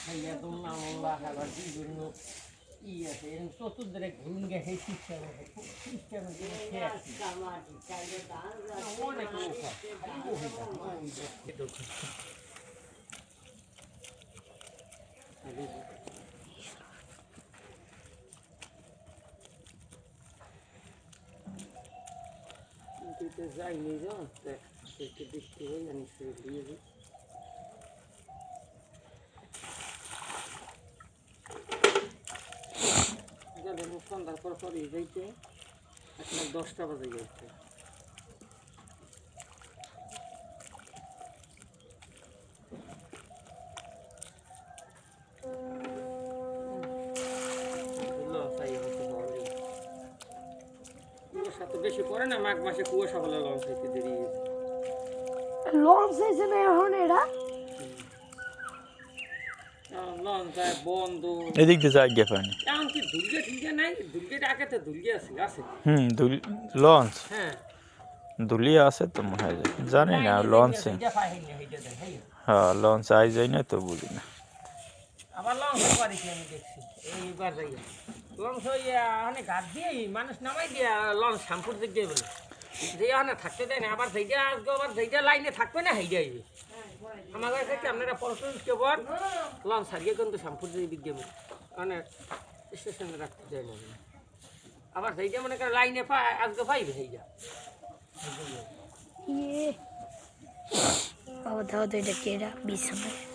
খাইয়া তোমরা মোল্লা খাবার বিভিন্ন ই আছে চতুর্দিকে ঘুরুন গে সেই সিস্টেমে অনেক লোক যাইনি দেখতে হই আমি দিয়ে দিই সন্ধ্যার পর পরে যাইতে এখন 10টা বাজে যাইতে কুয়াশা তো বেশি পড়ে না মাঘ মাসে কুয়াশা হলে লঞ্চ হইতে দেরি লঞ্চ হয়েছে না এখন এটা লঞ্চ যায় বন্ধু এদিক দিয়ে যায় গিয়ে পানি এখন কি দুর্গে ঠিকে নাই দুর্গেটা আগে তো দুর্গে আছে আছে লঞ্চ হ্যাঁ দুলিয়া আছে তো মনে হয় জানি না লঞ্চ হ্যাঁ লঞ্চ আই যায় না তো বুঝি না আবার লঞ্চ পারিছি আমি দেখছি এইবার যাই লঞ্চ ওখানে ঘাট দিয়ে মানুষ নামাই দিয়ে লঞ্চ শ্যামপুর দিক দিয়ে বলে যে ওখানে থাকতে দেয় না আবার সেইটা আসবে আবার সেইটা লাইনে থাকবে না সেইটা আইবে আমার কাছে আপনারা পরশুদিন কেবল লঞ্চ হারিয়ে কিন্তু শ্যামপুর দিক দিয়ে মানে স্টেশনে রাখতে দেয় না আবার সেইটা মনে করেন লাইনে আজকে পাইবে সেইটা বাবা দাও তো এটা কেরা বিছানায়